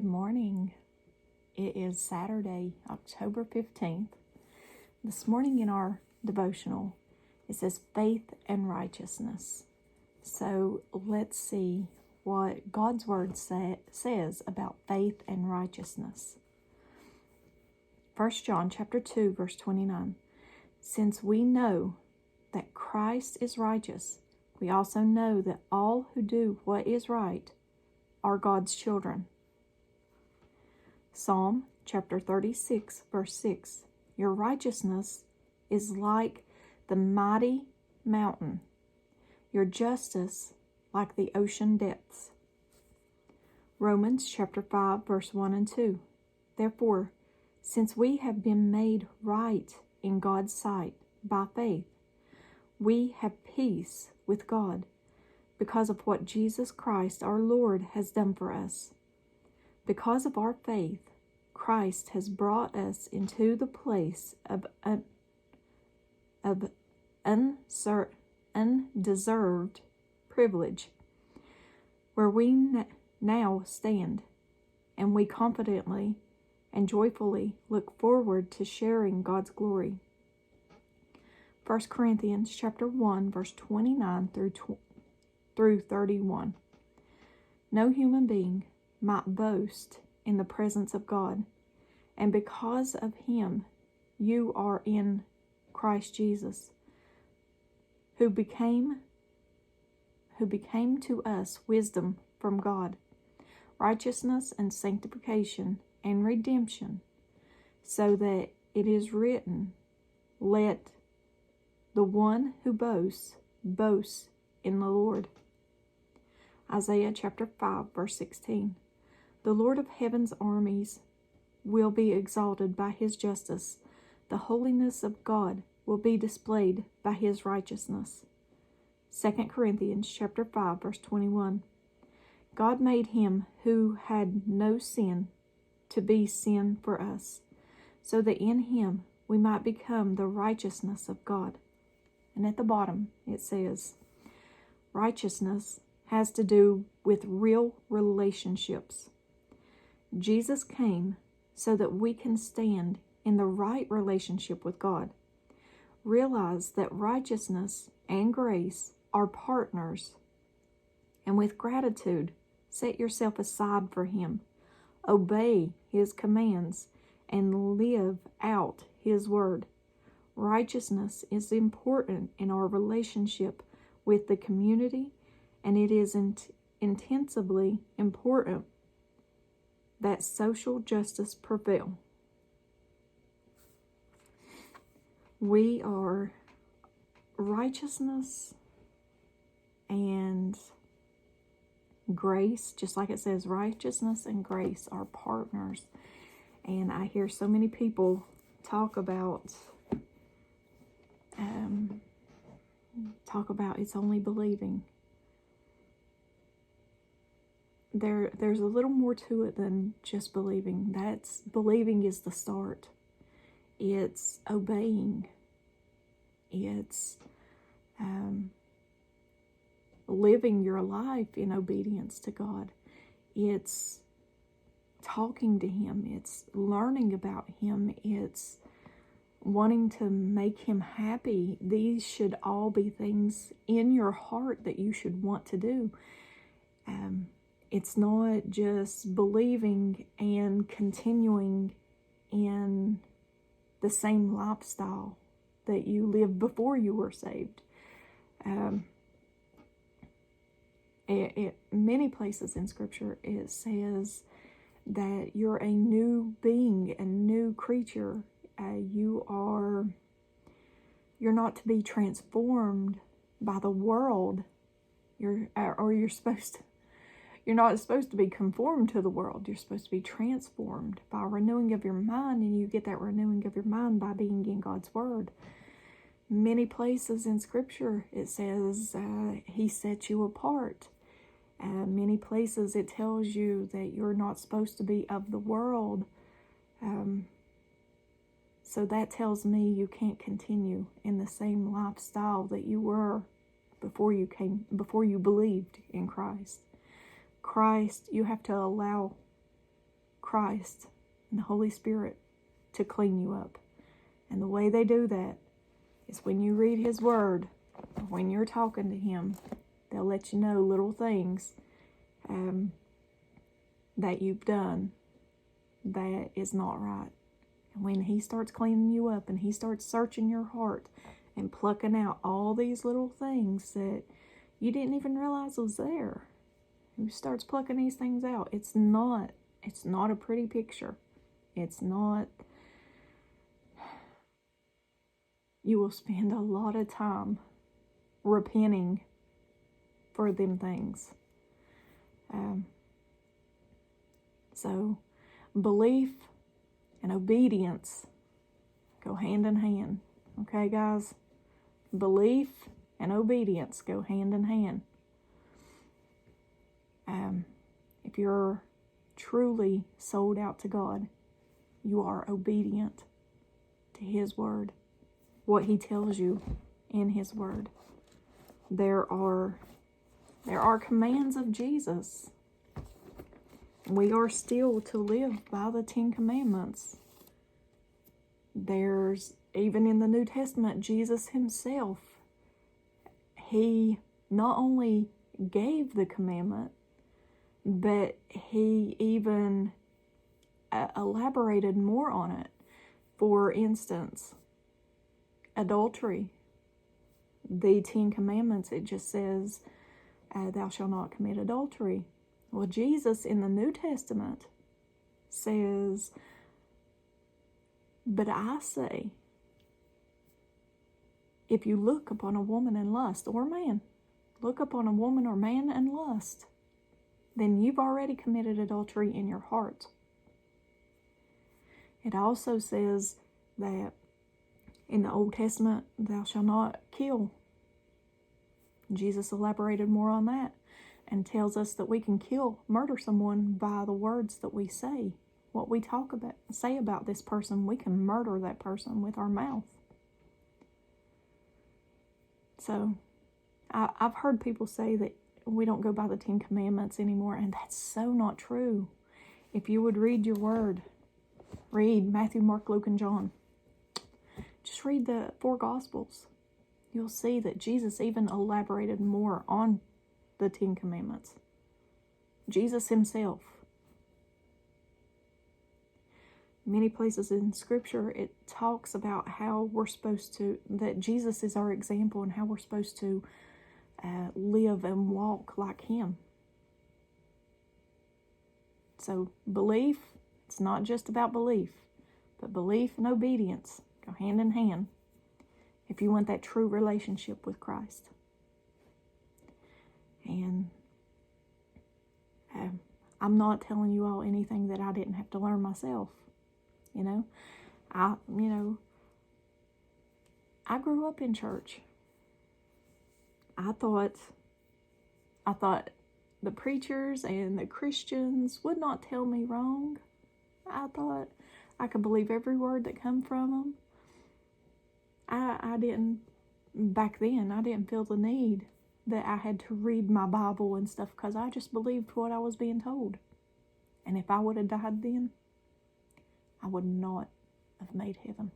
Good morning. It is Saturday, October 15th. This morning in our devotional, it says faith and righteousness. So let's see what God's Word says about faith and righteousness. 1 John chapter 2, verse 29. Since we know that Christ is righteous, we also know that all who do what is right are God's children. Psalm chapter 36, verse 6. Your righteousness is like the mighty mountain, your justice like the ocean depths. Romans chapter 5, verse 1 and 2. Therefore, since we have been made right in God's sight by faith, we have peace with God because of what Jesus Christ our Lord has done for us. Because of our faith, Christ has brought us into the place of undeserved privilege, where we now stand, and we confidently and joyfully look forward to sharing God's glory. 1 Corinthians chapter 1, verse 29 through 31. No human being might boast in the presence of God, and because of him you are in Christ Jesus, who became to us wisdom from God, righteousness and sanctification and redemption, so that it is written, let the one who boasts boast in the Lord. Isaiah chapter 5, verse 16. The Lord of heaven's armies will be exalted by his justice. The holiness of God will be displayed by his righteousness. 2 Corinthians chapter 5, verse 21. God made him who had no sin to be sin for us, so that in him we might become the righteousness of God. And at the bottom it says, righteousness has to do with real relationships. Jesus came so that we can stand in the right relationship with God. Realize that righteousness and grace are partners, and with gratitude, set yourself aside for him. Obey his commands and live out his word. Righteousness is important in our relationship with the community, and it is intensively important that social justice prevail. We are righteousness and grace, just like it says, righteousness and grace are partners. And I hear so many people talk about it's only believing. There's a little more to it than just believing. Believing is the start. It's obeying. It's living your life in obedience to God. It's talking to him. It's learning about him. It's wanting to make him happy. These should all be things in your heart that you should want to do. It's not just believing and continuing in the same lifestyle that you lived before you were saved. Many places in Scripture it says that you're a new being, a new creature. You're not to be transformed by the world. You're not supposed to be conformed to the world. You're supposed to be transformed by renewing of your mind, and you get that renewing of your mind by being in God's Word. Many places in Scripture it says he set you apart. Many places it tells you that you're not supposed to be of the world. So that tells me you can't continue in the same lifestyle that you were before you believed in Christ. You have to allow Christ and the Holy Spirit to clean you up. And the way they do that is when you read His Word, or when you're talking to Him, they'll let you know little things that you've done that is not right. And when He starts cleaning you up and He starts searching your heart and plucking out all these little things that you didn't even realize was there, He starts plucking these things out. It's not a pretty picture. It's not. You will spend a lot of time repenting for them things. So belief and obedience go hand in hand. Okay, guys? Belief and obedience go hand in hand. If you're truly sold out to God, you are obedient to His Word, what He tells you in His Word. There are commands of Jesus. We are still to live by the 10 Commandments. There's, even in the New Testament, Jesus Himself, He not only gave the commandment, but He even elaborated more on it. For instance, adultery. The 10 Commandments, it just says, thou shalt not commit adultery. Well, Jesus in the New Testament says, but I say, if you look upon a woman in lust, or man, look upon a woman or man in lust, then you've already committed adultery in your heart. It also says that in the Old Testament, thou shalt not kill. Jesus elaborated more on that and tells us that we can murder someone by the words that we say. What we say about this person, we can murder that person with our mouth. So, I've heard people say that we don't go by the 10 Commandments anymore, and that's so not true. If you would read your Word, read Matthew, Mark, Luke, and John. Just read the 4 Gospels. You'll see that Jesus even elaborated more on the 10 Commandments. Jesus Himself. Many places in Scripture, it talks about how we're supposed to, that Jesus is our example and how we're supposed to live and walk like Him. So belief, it's not just about belief, but belief and obedience go hand in hand if you want that true relationship with Christ. And I'm not telling you all anything that I didn't have to learn myself. I grew up in church. I thought the preachers and the Christians would not tell me wrong. I thought I could believe every word that come from them. I didn't, back then, I didn't feel the need that I had to read my Bible and stuff because I just believed what I was being told. And if I would have died then, I would not have made heaven.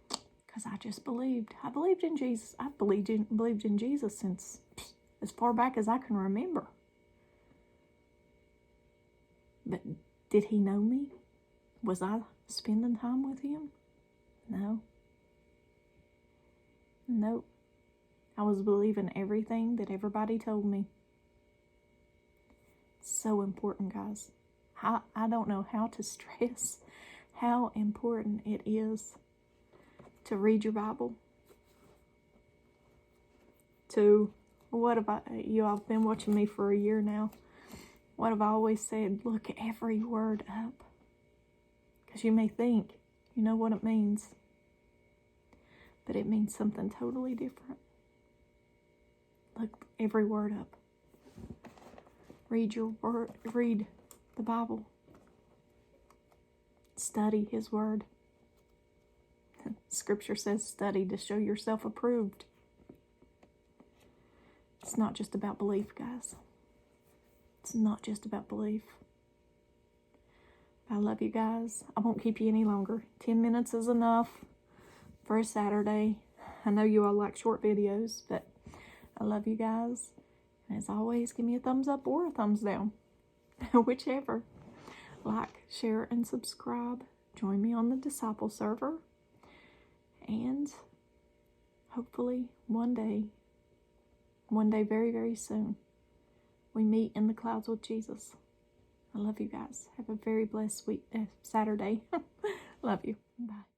Because I just believed. I believed in Jesus. I believed in Jesus since as far back as I can remember. But did He know me? Was I spending time with Him? No. Nope. I was believing everything that everybody told me. So important, guys. I don't know how to stress how important it is to read your Bible. I've been watching me for a year now. What have I always said? Look every word up. Because you may think you know what it means, but it means something totally different. Look every word up. Read your word. Read the Bible. Study His Word. Scripture says study to show yourself approved. It's not just about belief, guys. It's not just about belief. I love you guys. I won't keep you any longer. 10 minutes is enough for a Saturday. I know you all like short videos, but I love you guys. And as always, give me a thumbs up or a thumbs down. Whichever. Like, share, and subscribe. Join me on the Disciple server. And hopefully one day very, very soon, we meet in the clouds with Jesus. I love you guys. Have a very blessed week, Saturday. Love you. Bye.